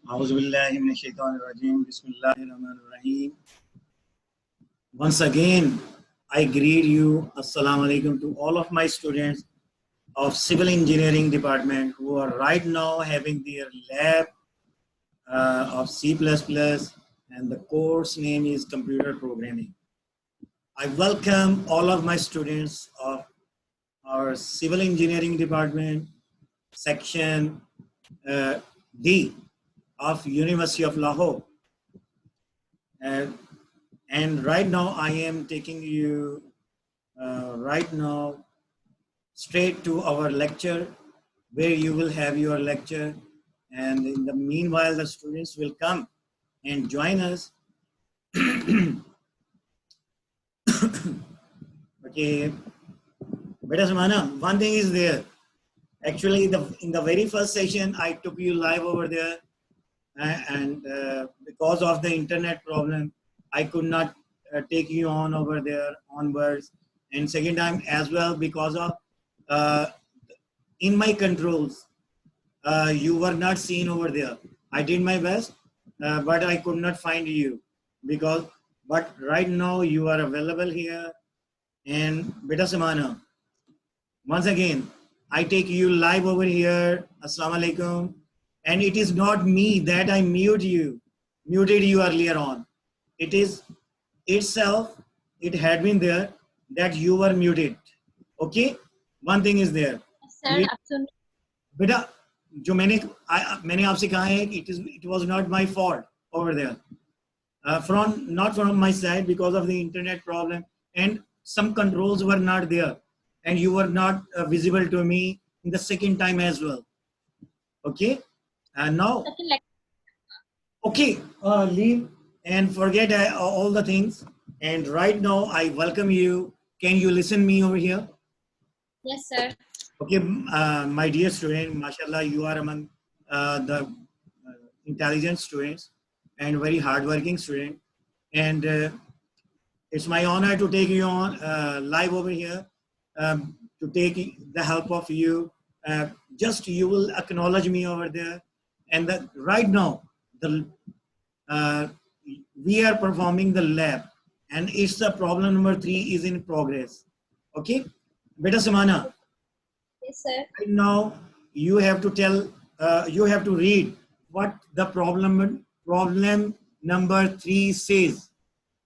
Auzubillahiminash-shaytanir-rajeem. Bismillahir-rahmanir-rahim. Once again, I greet you. Assalamu alaikum to all of my students of Civil Engineering Department who are right now having their lab of C++ and the course name is Computer Programming. I welcome all of my students of our Civil Engineering Department, Section D of University of Lahore. And right now I am taking you right now straight to our lecture where you will have your lecture, and in the meanwhile the students will come and join us. Okay, beta Samana, one thing is there. Actually, in the very first session, I took you live over there, and because of the internet problem, I could not take you on over there onwards. And second time as well, because of in my controls, you were not seen over there. I did my best, but I could not find you but right now you are available here. And beta Samana, once again, I take you live over here. Assalamu alaikum. And it is not me that I muted you earlier on. It is itself, it had been there that you were muted. Okay? One thing is there. Yes, sir, absolutely. Beta, जो मैंने आपसे कहा है, it was not my fault over there. Not from my side because of the internet problem, and some controls were not there, and you were not visible to me in the second time as well. Okay, and now, okay, leave and forget all the things. And right now, I welcome you. Can you listen me over here? Yes, sir. Okay, my dear student, mashallah, you are among the intelligent students and very hardworking student. And it's my honor to take you on live over here, to take the help of you. Just you will acknowledge me over there. And right now, we are performing the lab, and it's the problem number 3 is in progress. Okay, beta Samana. Yes, sir. Right now, you have to tell, you have to read what the problem number 3 says.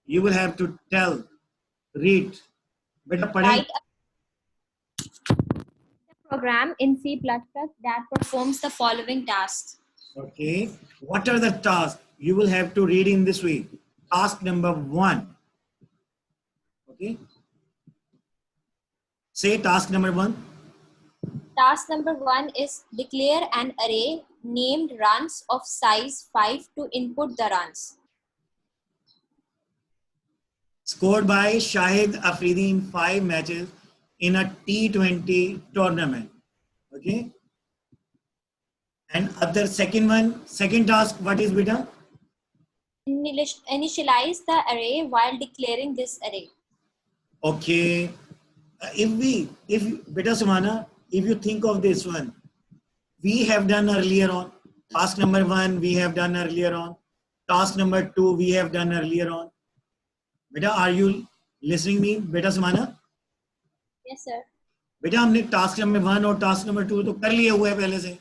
You will have to read. Write a program in C++ that performs the following tasks. Okay. What are the tasks? You will have to read in this way. Task number 1. Okay. Say task number 1. Task number 1 is declare an array named runs of size 5 to input the runs. Scored by Shahid Afridi in 5 matches in a T20 tournament. Okay. And second task, what is beta? Initialize the array while declaring this array. Okay. If beta Sumana, if you think of this one, we have done earlier on. Task number 1, we have done earlier on. Task number 2, we have done earlier on. Beta, are you listening me, beta Sumana? Yes, sir. Beta, हमने task number 1 और task number 2 तो कर लिया हुआ है पहले से.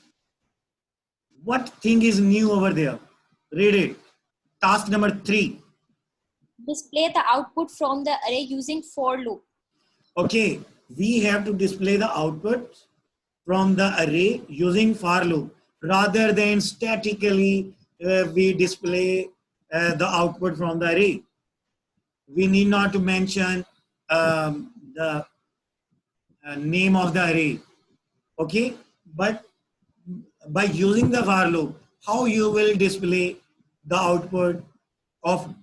What thing is new over there? Read it. Task number 3. Display the output from the array using for loop. Okay, we have to display the output from the array using for loop rather than statically we display the output from the array. We need not to mention the name of the array. Okay, but by using the for loop, how you will display the output of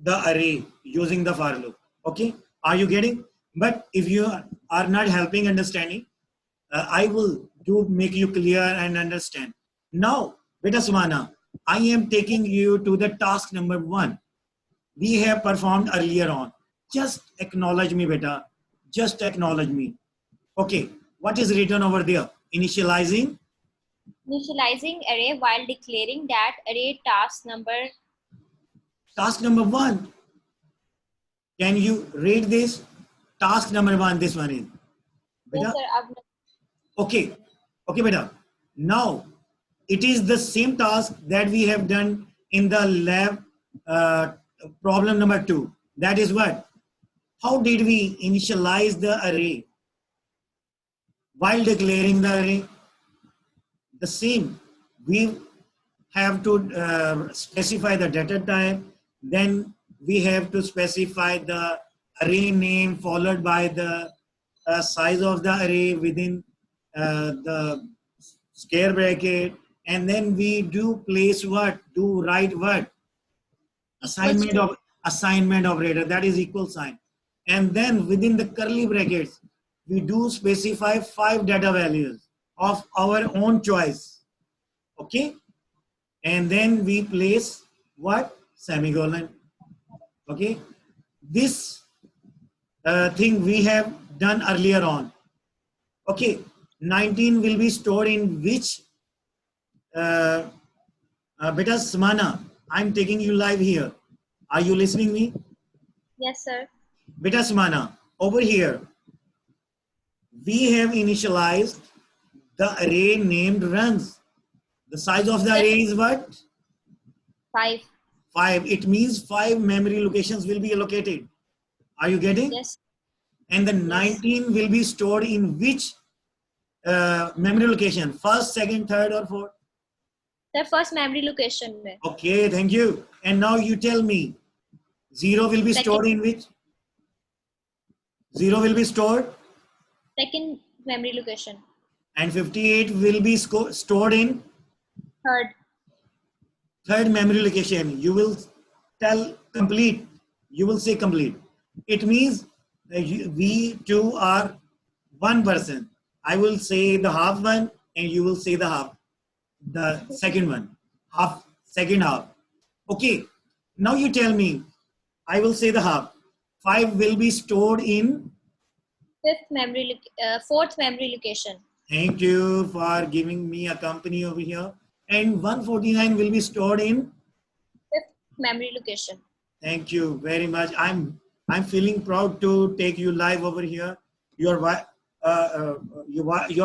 the array using the for loop. Okay, are you getting? But if you are not helping understanding, I will make you clear and understand. Now, beta Sumana, I am taking you to the task number 1. We have performed earlier on. Just acknowledge me, beta. Just acknowledge me. Okay, what is written over there? Initializing Initializing array while declaring that array task number. Task number 1. Can you rate this? Task number 1, this one is. Yes, Beta? sir. Okay. Okay, beta. Now, it is the same task that we have done in the lab problem number 2. That is what? How did we initialize the array while declaring the array? The same. We have to specify the data type, then we have to specify the array name followed by the size of the array within the square bracket, and then we do place what? Do write what? Assignment operator, that is equal sign. And then within the curly brackets, we do specify 5 data values of our own choice. Okay? And then we place what? Semicolon. Okay? This thing we have done earlier on. Okay? 19 will be stored in which? Beta Samana, I'm taking you live here. Are you listening me? Yes, sir. Beta Samana, over here, we have initialized the array named runs. The size of the array is what? 5. 5. It means 5 memory locations will be allocated. Are you getting? Yes. And the 19 will be stored in which memory location? First, second, third, or fourth? The first memory location. Okay, thank you. And now you tell me, 0 will be stored in which? 0 will be stored? Second memory location. And 58 will be stored in? Third memory location. You will tell complete. You will say complete. It means we two are one person. I will say the half one and you will say the second one. Second half. Okay. Now you tell me. I will say the half. 5 will be stored in? Fourth memory location. Thank you for giving me a company over here. And 149 will be stored in? Fifth memory location. Thank you very much. I'm feeling proud to take you live over here. Your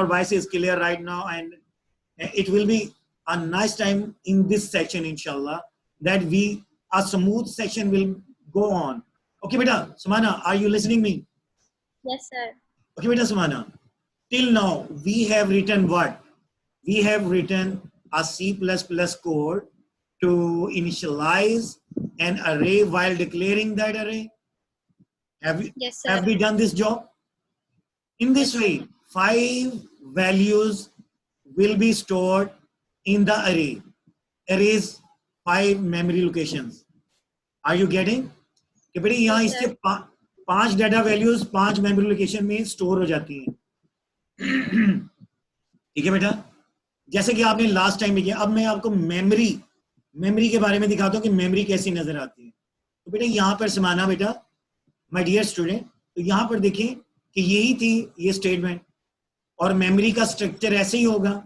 voice is clear right now, and it will be a nice time in this section, inshallah, that a smooth section will go on. Okay, beta, Sumana, are you listening me? Yes, sir. Okay, beta, Sumana. Till now, we have written what? We have written a C++ code to initialize an array while declaring that array. Yes, sir. Have we done this job? In this way, 5 values will be stored in the array. Arrays 5 memory locations. Are you getting? कि बेटे यहाँ इससे 5 data values 5 memory location में store हो जाती हैं. ठीक है बेटा, जैसे कि आपने लास्ट टाइम भी किया. अब मैं आपको मेमोरी के बारे में दिखाता हूँ कि मेमोरी कैसी नजर आती है. तो बेटा यहाँ पर समाना बेटा, माय डियर स्टूडेंट, तो यहाँ पर देखें कि यही थी ये स्टेटमेंट और मेमोरी का स्ट्रक्चर ऐसे ही होगा.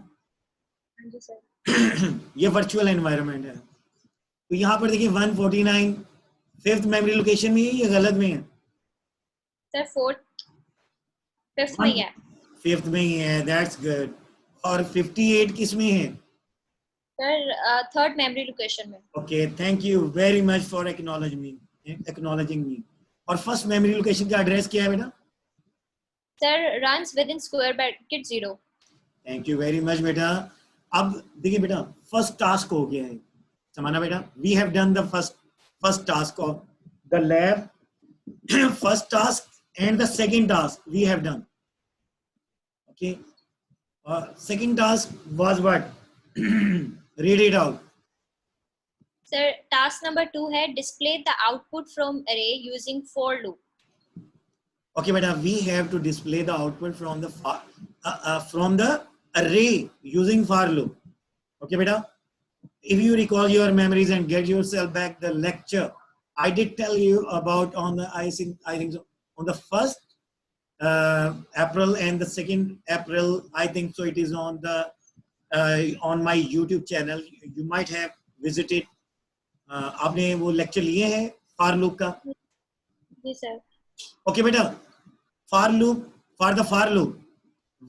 ये वर्चुअल एनवायरनमेंट है. तो यहाँ पर देखिए 149 फिफ्थ मेमोरी लोकेशन में है या गलत में है? सर फिफ्थ में है. फिफ्थ में ही है. That's good. और 58 किस में है? सर थर्ड मेमोरी लोकेशन में. Okay, thank you very much for acknowledging me. और फर्स्ट मेमोरी लोकेशन का एड्रेस क्या है बेटा? Sir runs with in square bracket 0. Thank you very much बेटा. अब देखिए बेटा, फर्स्ट टास्क हो गया है. समाना बेटा, we have done the first task of the lab. First task and the second task we have done. Okay. Second task was what? Read it out. Sir, task number 2 है display the output from array using for loop. Okay, beta, we have to display the output from the array using for loop. Okay, beta. If you recall your memories and get yourself back the lecture, I did tell you about I think so, on the 1st April and the 2nd April, I think so it is on the on my YouTube channel. You might have visited. आपने वो lecture लिए हैं for loop का? जी sir. Okay बेटा, for loop, for the for loop,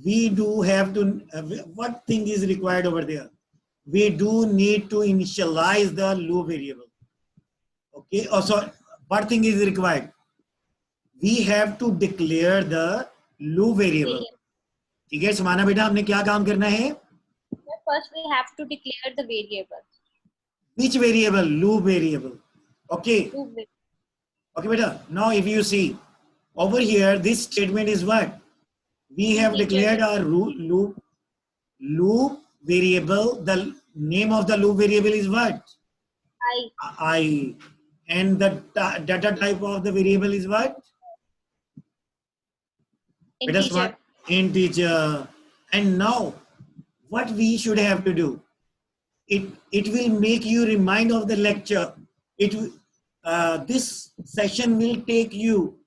we do have to, what thing is required over there? We do need to initialize the loop variable. Okay, oh, so what thing is required? We have to declare the loop variable. ठीक है समाना बेटा, हमने क्या काम करना है? First we have to declare the variable. Which variable? Loop variable. Okay. Loop variable. Okay beta, now if you see over here, this statement is what? We have declared our loop variable. The name of the loop variable is what? I. And the data type of the variable is what? Integer. Integer. And now what we should have to do? It will make you remind of the lecture. This session will take you.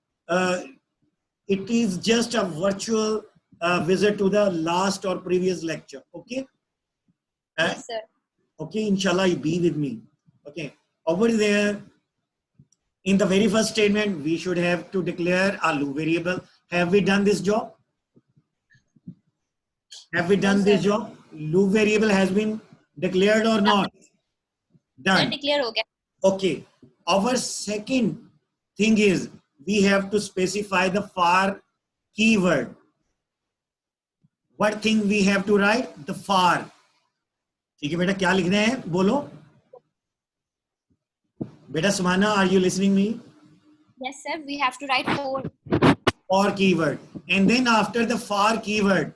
It is just a virtual visit to the last or previous lecture. Okay. Yes, sir. Okay, inshallah, you be with me. Okay. Over there, in the very first statement, we should have to declare a loop variable. Have we done this job? Have we done this job? Loop variable has been declared or not? Done. Declare ho gaya. Okay. Our second thing is we have to specify the for keyword. What thing we have to write? The for. ठीक है बेटा, क्या लिखना है बोलो बेटा. Sumana, are you listening me? Yes sir, we have to write for keyword, and then after the for keyword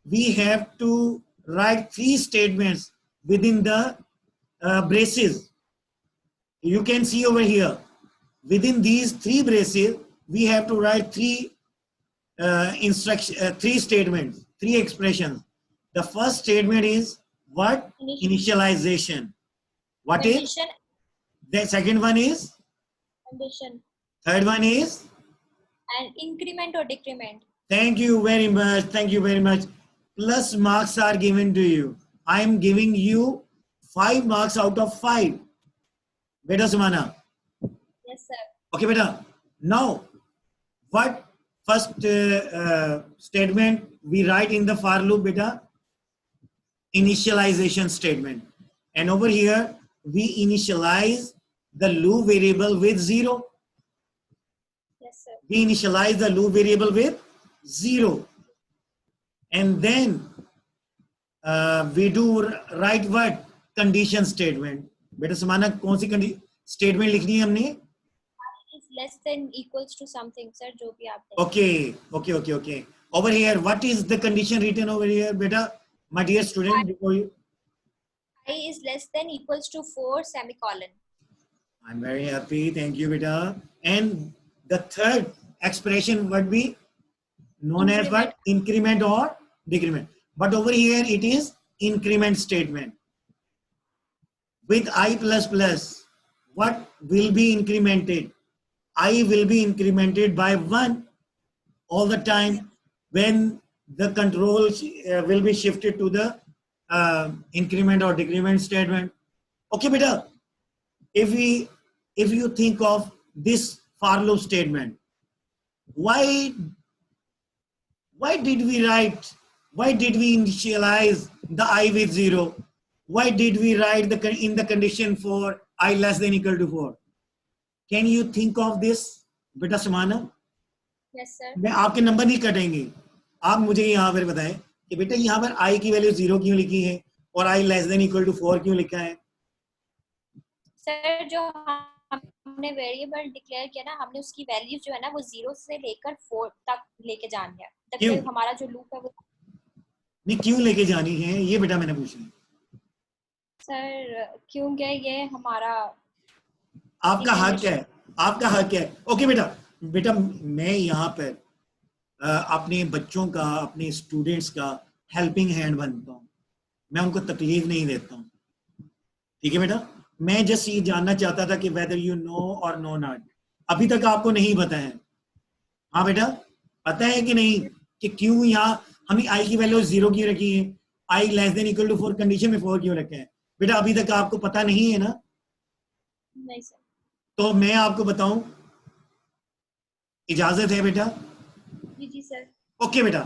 we have to write 3 statements within the braces. You can see over here, within these 3 braces we have to write 3 3 statements, 3 expressions. The first statement is what? Initialization. What condition. Is? The second one is? Condition. Third one is? And increment or decrement. Thank you very much. Thank you very much. Plus marks are given to you. I am giving you 5 marks out of 5. Beta Sumana. Yes sir. Okay beta. Now, what first statement we write in the for loop beta? Initialization statement. And over here, we initialize the loop variable with 0. Yes sir. We initialize the loop variable with 0. And then we do write what? Condition statement. बेटा समाना कौन सी statement लिखनी है हमने? Is less than equals to something, sir. जो भी आप Okay. Over here, what is the condition written over here, beta? My dear student, before you. I is less than equals to 4 semicolon. I'm very happy. Thank you, beta. And the third expression would be known as what? Increment or decrement. But over here, it is increment statement. With I++, what will be incremented? I will be incremented by 1 all the time when the control will be shifted to the increment or decrement statement. Okay, beta. If you think of this for loop statement, why did we write? Why did we initialize the I with 0? Why did we write in the condition for I less than equal to 4? Can you think of this, beta Samana? Yes sir. मैं आपके number नहीं कटेंगे. आप मुझे यहाँ पर बताएं कि बेटा यहाँ पर I की वैल्यू 0 क्यों लिखी है और I less than equal to 4 क्यों लिखा है? सर जो हमने वेरिएबल डिक्लेयर किया ना, हमने उसकी वैल्यू जो है ना वो 0 से लेकर 4 तक लेके जानी है. तब हमारा जो लूप है वो नहीं क्यों लेके जानी है ये बेटा मैंने पूछा. सर क्योंकि ये हमारा आपका हक है. आपका हक है. ओके बेटा मैं यहाँ पर अपने बच्चों का, अपने स्टूडेंट्स का हेल्पिंग हैंड बनता हूँ. मैं उनको तकलीफ नहीं देता हूँ. ठीक है बेटा. मैं जस्ट ये जानना चाहता था कि वेदर यू नो और नो नॉट. अभी तक आपको नहीं पता है. हाँ बेटा पता है कि नहीं कि क्यों यहाँ हमें आई की वैल्यू 0 क्यों रखी है? I less than equal to 4 condition में 4 क्यों रखे हैं बेटा? अभी तक आपको पता नहीं है ना? नहीं सर। तो मैं आपको बताऊं, इजाजत है बेटा? जी जी सर। ओके बेटा,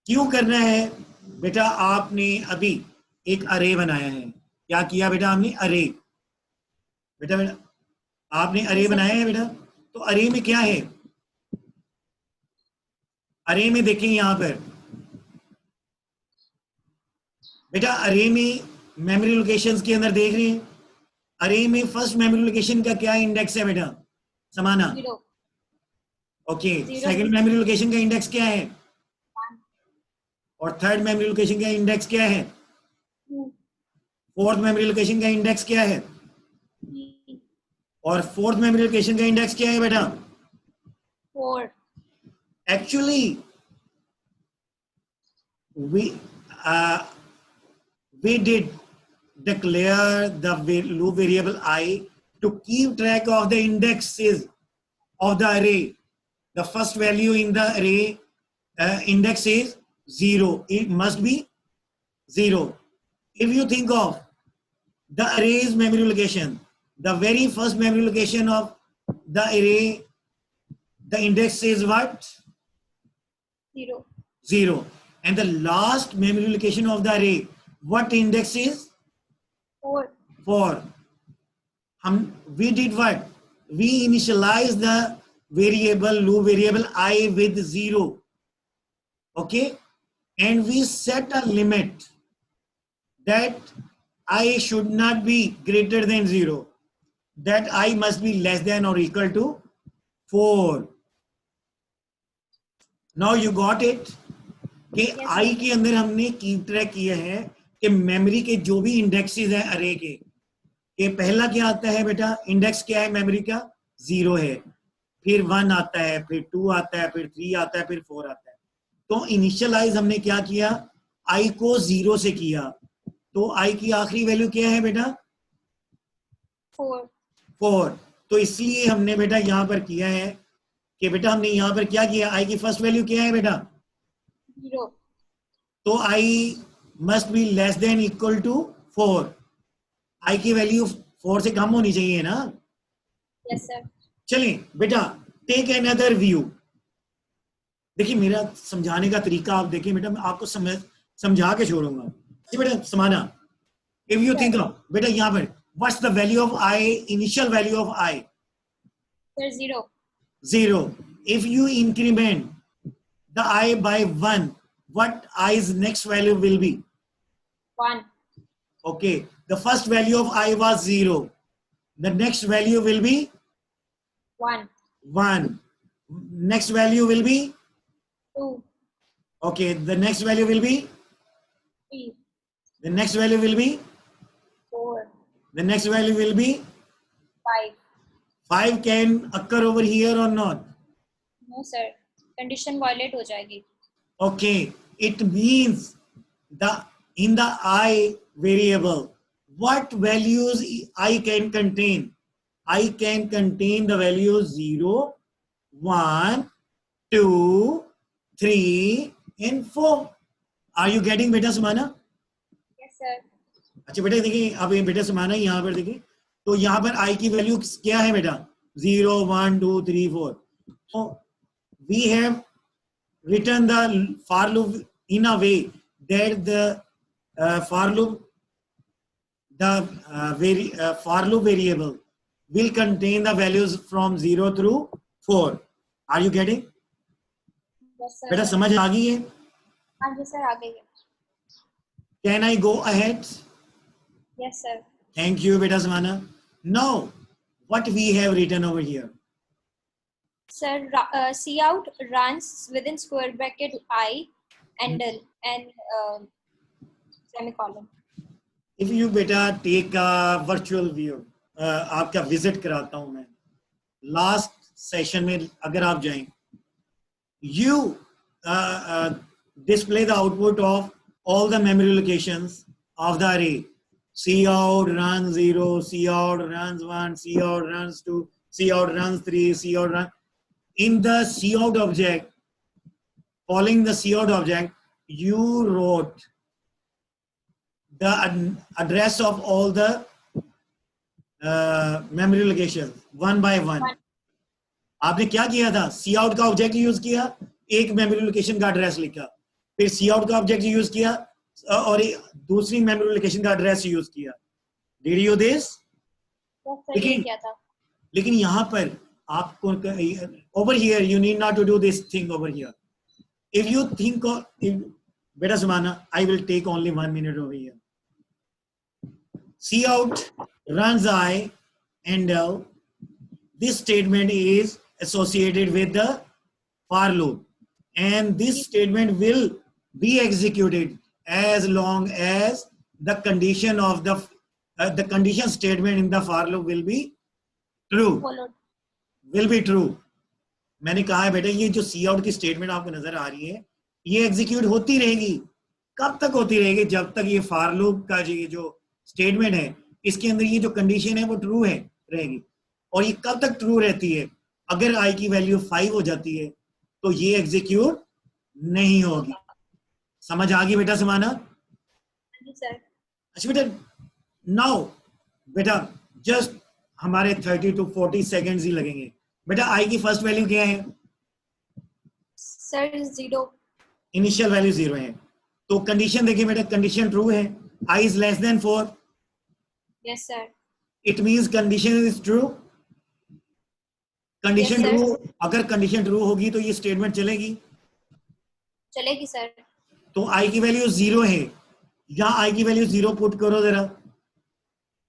क्यों करना है बेटा? आपने अभी एक अरे बनाया है। क्या किया बेटा आपने? अरे। बेटा बेटा आपने अरे जी सर। बनाया है बेटा। तो अरे में क्या है? अरे में देखें यहां पर बेटा, अरे में मेमोरी लोकेशंस के अंदर देख रहे हैं, अरे में फर्स्ट मेमोरी लोकेशन का क्या इंडेक्स है बेटा? समाना। 0 ओके, 0 सेकंड 0 मेमोरी लोकेशन का इंडेक्स क्या है? 1 और थर्ड मेमोरी लोकेशन का इंडेक्स क्या है? 2 फोर्थ मेमोरी लोकेशन का इंडेक्स क्या है? 3 और फोर्थ मेमोरी लोकेशन का इंडेक्स क्या है बेटा? 4 actually we uh, we did declare the loop variable I to keep track of the indexes of the array. The first value in the array index is 0. It must be 0. If you think of the array's memory location, the very first memory location of the array, the index is what? 0 0. And the last memory location of the array, what index is? 4 4. We did what? We initialized the variable, loop variable I with 0. Okay? And we set a limit that I should not be greater than 0. That I must be less than or equal to 4. Now you got it? कि Yes, आई sir. के अंदर हमने keep track किया है कि memory के जो भी इंडेक्सेस हैं अरे के, ये पहला क्या आता है बेटा? इंडेक्स क्या है मेमोरी का? 0 है, फिर 1 आता है, फिर 2 आता है, फिर 3 आता है, फिर 4 आता है। तो इनिशियलाइज हमने क्या किया? आई को 0 से किया। तो आई की आखिरी वैल्यू क्या है बेटा? 4 4। तो इसलिए हमने बेटा यहां पर किया है कि बेटा हमने यहां पर क्या किया? आई की फर्स्ट वैल्यू क्या है बेटा? 0 तो i must be less than equal to 4। I की वैल्यू 4 से कम होनी चाहिए ना? yes sir. चलिए बेटा, टेक अनदर व्यू। देखिए मेरा समझाने का तरीका आप देखिए बेटा, मैं आपको समझा के छोड़ूंगा। जी बेटा समाना, इफ यू थिंक ऑफ बेटा यहाँ पर what's the value of I, initial value of I? Sir, 0 0. If you increment the I by 1, what i's next value will be? 1 Okay, the first value of I was 0. The next value will be 1 1. Next value will be? 2 Okay, the next value will be? 3 The next value will be? 4 The next value will be? 5 5 can occur over here or not? no sir, condition violate हो जाएगी। Okay, it means in the I variable, what values I can contain? I can contain the values 0, 1, 2, 3 and 4. Are you getting beta समाना? yes sir. अच्छा बेटा देखिए, अब ये बेटा समाना यहाँ पर देखिए, तो यहाँ पर I की वैल्यू क्या है बेटा? 0, 1, 2, 3, 4. So we have written the for loop in a way that the for loop for loop variable will contain the values from 0 through 4. Are you getting? yes sir. बेटा समझ आ गई है? हाँ जी सर, आ गई है। Can I go ahead? yes sir. Thank you beta Samana. Now what we have written over here? Sir, cout runs within square bracket I and semicolon. If you beta take a virtual view, आपका visit कराता हूं मैं। Last session में अगर आप जाएं, you display the output of all the memory locations of the array. Cout runs 0, cout runs 1, cout runs 2, cout runs 3, cout runs. In the cout object, following the cout object, you wrote address of all the memory locations one by one. आपने क्या किया था? Cout का object use किया, एक memory location का address लिखा, फिर सी आउट का ऑब्जेक्ट यूज किया और दूसरी मेमोरी लोकेशन का एड्रेस यूज किया. Did you this? लेकिन यहां पर आपको over here you need not to do this thing over here. If you think बेटा Sumana, I will take only 1 minute over here. See out runs I and L. This statement is associated with the for loop, and this statement will be executed as long as the condition of the condition statement in the for loop will be true. Will be true. मैंने कहा है बेटा, ये जो सी out की statement आपको नजर आ रही है, ये एग्जीक्यूट होती रहेगी. कब तक होती रहेगी? जब तक ये फॉर लूप का जो स्टेटमेंट है, इसके अंदर ये जो कंडीशन है वो ट्रू है रहेगी. और ये कब तक ट्रू रहती है? अगर आई की वैल्यू 5 हो जाती है तो ये एग्जीक्यूट नहीं होगी. समझ आ गई बेटा समाना? अच्छा बेटा, नाउ बेटा जस्ट हमारे 30 to 40 सेकेंड्स ही लगेंगे. बेटा आई की फर्स्ट वैल्यू क्या है? सर 0. इनिशियल वैल्यू 0 है. तो कंडीशन देखिए बेटा, कंडीशन ट्रू है. I is less than 4. Yes sir. It means condition is true. Condition true. अगर कंडीशन ट्रू होगी तो ये स्टेटमेंट चलेगी. चलेगी सर. तो आई की वैल्यू 0 है. यहां आई की वैल्यू 0 पुट करो जरा.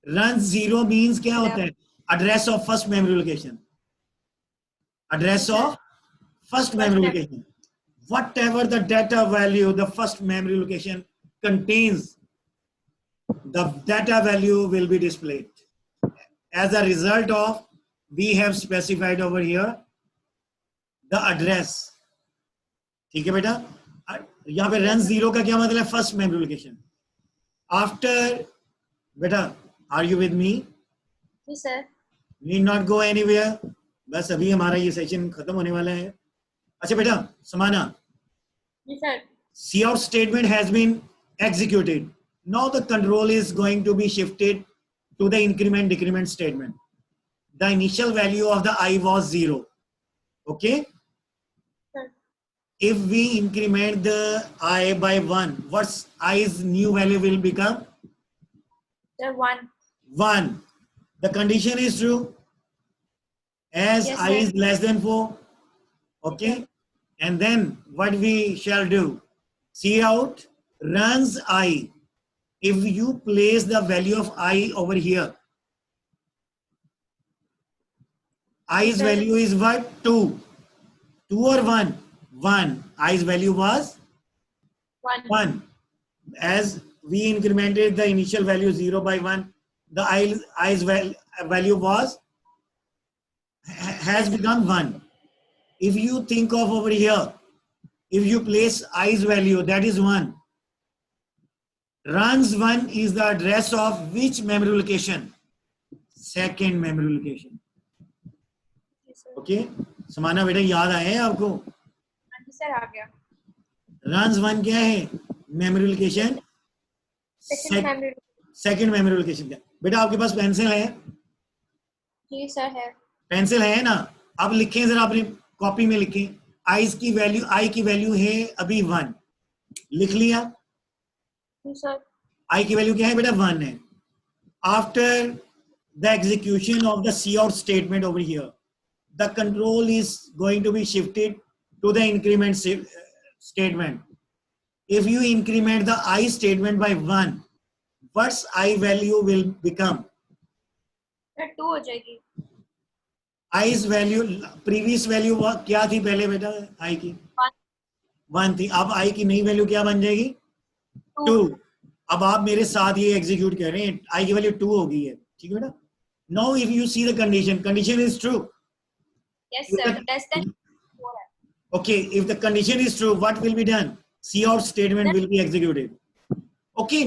रन 0 मींस क्या होता है? Address of first memory location. Address of first memory location. Whatever the data value the first memory location contains, the data value will be displayed. As a result of, we have specified over here the address. ठीक है बेटा? यहाँ पे run 0 का क्या मतलब है? First memory location. After, बेटा, are you with me? जी sir. Need not go anywhere. बस अभी हमारा ये सेशन खत्म होने वाला है. अच्छा बेटा समाना, जी sir. Cout statement has been executed. Now the control is going to be shifted to the increment decrement statement. The initial value of the I was 0. Okay, if we increment the I by 1, what's I's new value will become? Sir 1. 1. The condition is true as yes, I is less than 4. Okay, and then what we shall do? See out runs I. If you place the value of I over here, I's value is what? 2. 2 or 1? 1. I's value was 1. As we incremented the initial value 0 by 1, the I's value was has become 1. If you think of over here, if you place i's value, that is 1. Runs 1 is the address of which memory location? Second memory location. Okay, समाना बेटा याद आया है आपको? Sir आ गया. Runs 1 क्या है? Memory location second memory location. क्या बेटा आपके पास पेंसिल है? जी सर है. पेंसिल है ना? आप लिखें जरा, अपनी कॉपी में लिखें. आई की वैल्यू है अभी 1. लिख लिया? सर. आई की वैल्यू क्या है बेटा? 1 है. After the execution of the cout statement over here, the control is going to be shifted to the increment statement. If you increment the i statement by 1, what's i value will become? 2 हो जाएगी. आई's value, previous value क्या थी पहले बेटा? आई की 1 थी. अब आई की नई वैल्यू क्या बन जाएगी? 2. अब आप मेरे साथ ये एग्जीक्यूट कर रहे हैं, आई की वैल्यू 2 हो गई है. ठीक है बेटा? Now if you see the condition is true. Yes sir. Less than 4. Okay, if the condition is true, what will be done? Cout statement will be executed. Okay,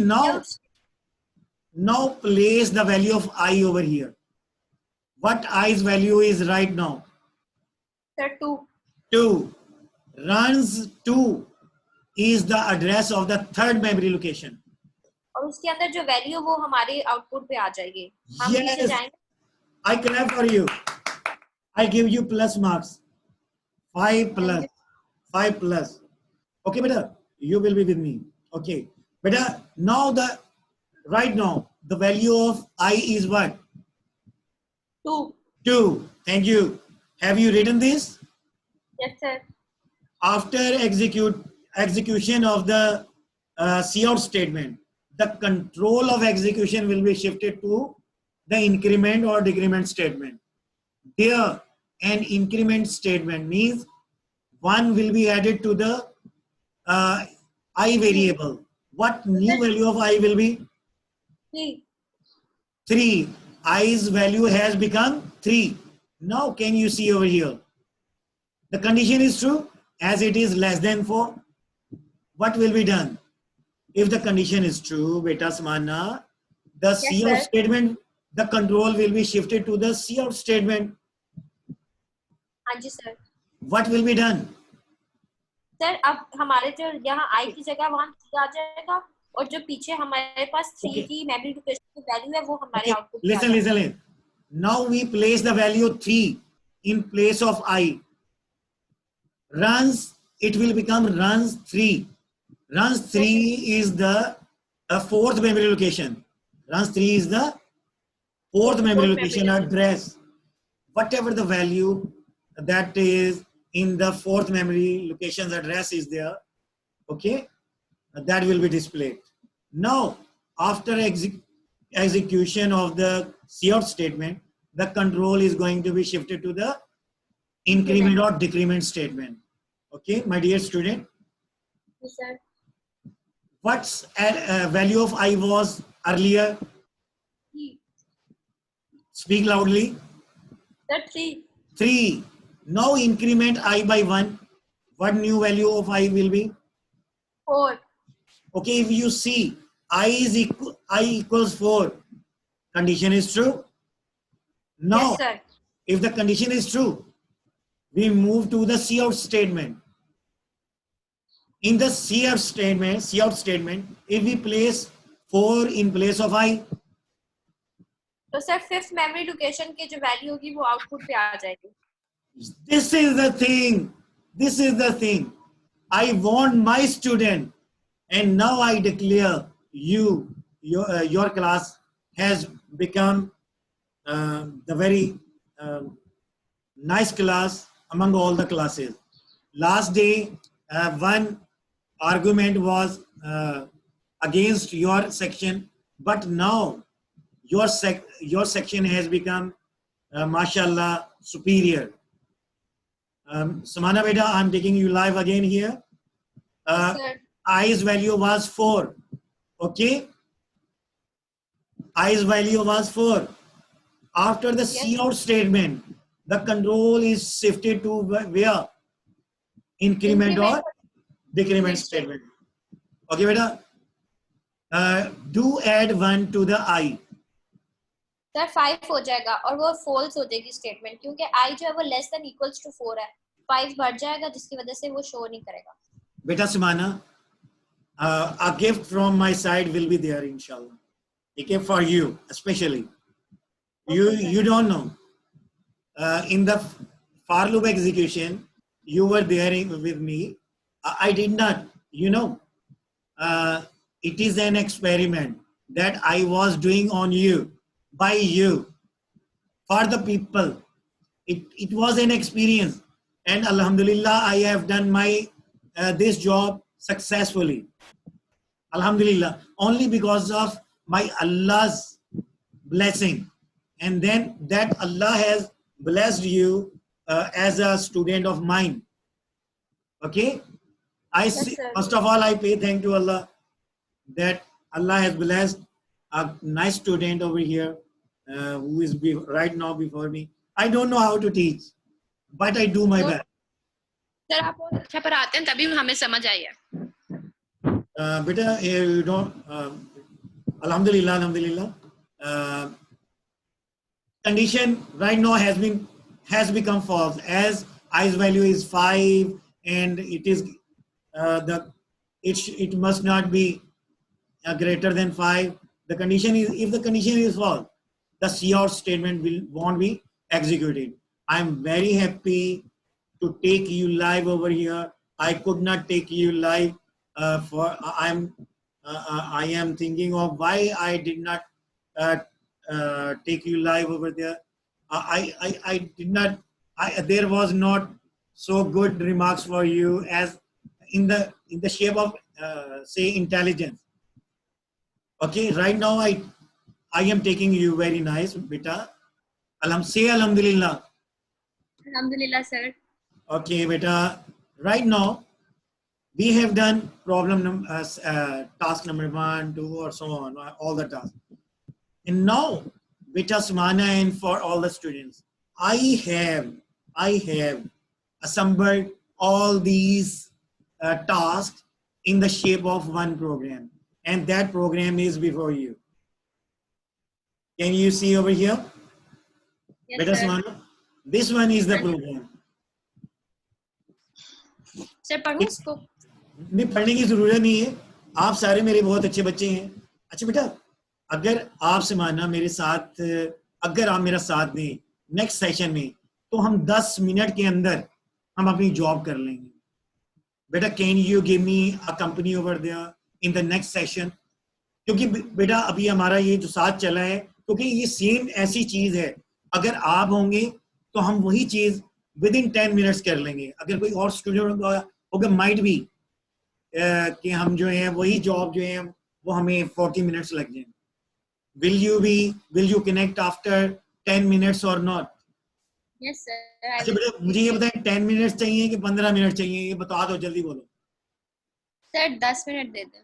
now place the value of i over here. What i's value is right now? Sir, 2. 2. Runs 2 is the address of the third memory location. और उसके अंदर जो value वो हमारे output पे आ जाएगी. हम पीछे Yes, जाएंगे. I clap for you. I give you plus marks. 5 Thank plus. you. 5 plus. Okay, beta, you will be with me. Okay, beta, right now, the value of I is what? 2. 2. Thank you. Have you written this? Yes, sir. After execution of the cout statement, the control of execution will be shifted to the increment or decrement statement. There, an increment statement means one will be added to the I variable. What new value of I will be? 3. 3. I's value has become 3. Now can you see over here? The condition is true as it is less than 4. What will be done? If the condition is true, beta samana, the Yes, cout sir. statement, the control will be shifted to the cout statement. हाँ जी sir. What will be done? Sir अब हमारे जो यहाँ आई की जगह वहाँ 3 आ जाएगा और जो पीछे हमारे पास 3 Okay. की मेमोरी लोकेशन की वैल्यू है वो हमारे Okay. आउटपुट पे आ Listen, जाएगा. listen. Now we place the value 3 in place of I. Runs, it will become runs 3. Runs 3 is the fourth memory location. Runs 3 is the fourth memory location address. Whatever the value that is in the fourth memory location's address is there, okay, that will be displayed. Now, after execution of the cout statement, the control is going to be shifted to the increment or decrement statement. Okay, my dear student, Yes, sir. what's value of I was earlier? 3. Speak loudly. Sir 3. 3. Now increment I by 1. What new value of I will be? 4. Okay, if you see I equals 4, condition is true. Now, Yes, sir. if the condition is true, we move to the cout statement. In the cout statement, if we place 4 in place of I, तो sir 5th memory location की जो value होगी वो output पे आ जाएगी. this is the thing. This is the thing. I want my student, and now I declare your class has become the very nice class among all the classes. Last day, one argument was against your section, but now your section has become, mashallah, superior. Samana beta, I'm taking you live again here. Yes, sir. I's value was 4. Okay? I's value was 4. After the Yes. cout statement, the control is shifted to where? Increment or decrement statement. Okay, beta? Do add 1 to the I. Sir 5 हो जाएगा और वो false हो जाएगी statement क्योंकि आई जो है वो लेस देन इक्वल्स टू 4 है. 5 बढ़ जाएगा जिसकी वजह से वो शो नहीं करेगा. Beta Simana, a gift from my side will be there, inshallah. Okay, for you, especially. You don't know. In the for loop execution, you were there with me. I did not, it is an experiment that I was doing on you, by you, for the people. It was an experience. And Alhamdulillah, I have done my this job successfully. Alhamdulillah, only because of my Allah's blessing. And then that Allah has blessed you as a student of mine. Okay? First of all, I pay thank to Allah that Allah has blessed a nice student over here who is right now before me. I don't know how to teach, but I do my best. Sir आप बहुत अच्छा पढ़ाते हैं तभी हमें समझ आई है. Beta, you don't. Alhamdulillah. Condition right now has become false as I's value is 5 and it is it must not be greater than 5, the condition is, if the condition is false, the cout statement won't be executed. I'm very happy to take you live over here. I could not take you live I am thinking of why I did not take you live over there. I did not. There was not so good remarks for you as in the shape of say intelligence. Okay, right now I am taking you very nice, beta. Say alhamdulillah. Alhamdulillah, sir. Okay, beta. Right now we have done task number 1, 2, or so on, all the tasks. And now, beta Sumana, and for all the students, I have assembled all these tasks in the shape of one program, and that program is before you. Can you see over here? Yes, Beta sir. Sumana, this one is the program. Sir, पढ़ूं इसको? नहीं, पढ़ने की जरूरत नहीं है, आप सारे मेरे बहुत अच्छे बच्चे हैं. अच्छा बेटा, अगर आपसे मानना मेरे साथ, अगर आप मेरा साथ दें नेक्स्ट सेशन में, तो हम 10 मिनट के अंदर हम अपनी जॉब कर लेंगे. बेटा, can you give me a company over there in the next session? क्योंकि बेटा अभी हमारा ये जो साथ चला है, क्योंकि ये सेम ऐसी चीज है, अगर आप होंगे तो हम वही चीज विद इन 10 मिनट्स कर लेंगे. अगर कोई और स्टूडेंट होगा, माइट भी कि हम जो है वही जॉब जो है वो हमें 40 मिनट्स लग जाए. Will you connect after 10 minutes और नॉट? Yes, sir. अच्छा बेटा, मुझे ये बताएं 10 मिनट्स चाहिए कि 15 मिनट चाहिए, ये बता दो, जल्दी बोलो. सर 10 मिनट दे दें.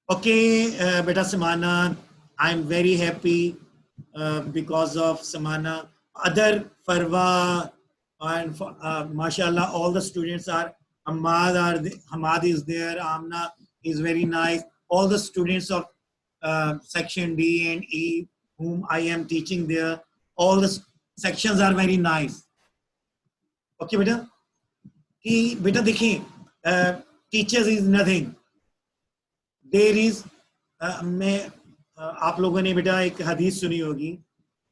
Okay, beta Samana, I'm very happy because of Samana. Other Farwa and mashallah, all the students are. Hamad is there. Amna is very nice. All the students of section D and E, whom I am teaching there, all the sections are very nice. Okay, beta. Beta, देखिए, teachers is nothing. There is, आप लोगों ने बेटा एक हदीस सुनी होगी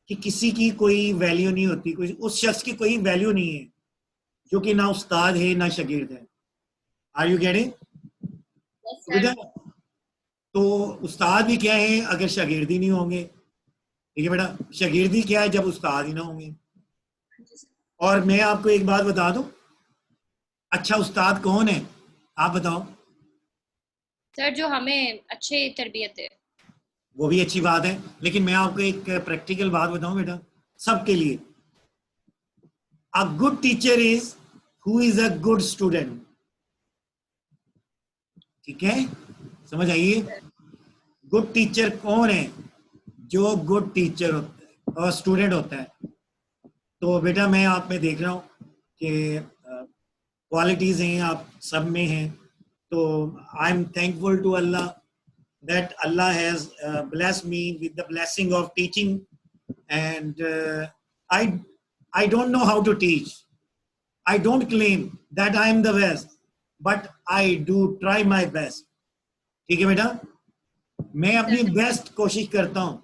कि किसी की कोई वैल्यू नहीं होती, कोई उस शख्स की कोई वैल्यू नहीं है जो कि ना उस्ताद है ना शागिर्द है. Are you getting? बेटा, तो उस्ताद भी क्या है अगर शागिर्द ही नहीं होंगे? ठीक है बेटा, शागिर्दी क्या है जब उस्ताद ही ना होंगे. और मैं आपको एक बात बता दूं, अच्छा उस्ताद कौन है आप बताओ? सर जो हमें अच्छे तरबियत है. वो भी अच्छी बात है, लेकिन मैं आपको एक प्रैक्टिकल बात बताऊं बेटा, सबके लिए. A good teacher is who is a good student. ठीक है, समझ आइए. गुड टीचर कौन है? जो गुड टीचर होता है और स्टूडेंट होता है. तो बेटा मैं आप में देख रहा हूँ कि क्वालिटीज हैं आप सब में हैं. तो I am thankful to Allah that Allah has blessed me with the blessing of teaching, and I don't know how to teach. I don't claim that I am the best, but I do try my best. ठीक है बेटा, मैं अपनी best कोशिश करता हूँ,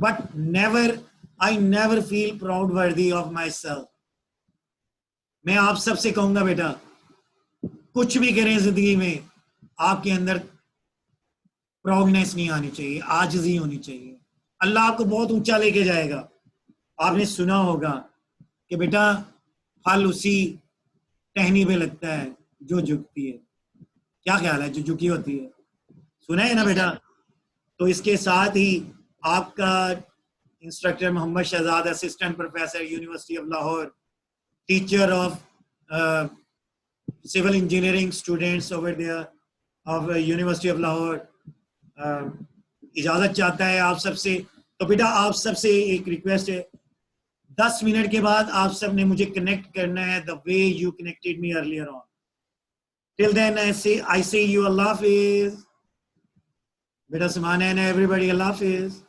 but I never feel proud worthy of myself. मैं आप सबसे कहूँगा बेटा, कुछ भी करें जिंदगी में, आपके अंदर प्राउडनेस नहीं आनी चाहिए, आजिज़ी होनी चाहिए. अल्लाह आपको बहुत ऊंचा लेके जाएगा. आपने सुना होगा कि बेटा फल उसी टहनी पे लगता है जो झुकती है. क्या ख्याल है, जो झुकी होती है? सुना है ना बेटा? तो इसके साथ ही आपका instructor Mohammad Shahzad, assistant professor University of Lahore, teacher of civil engineering students over there of University of Lahore, इजाजत चाहता है आप सबसे. तो बेटा आप सबसे एक रिक्वेस्ट है, 10 मिनट के बाद आप सब ने मुझे कनेक्ट करना है the way you connected me earlier on. Till then I say you अल्लाह हाफिज. बेटा सुभान है ना एवरीबॉडी, अल्लाह हाफिज.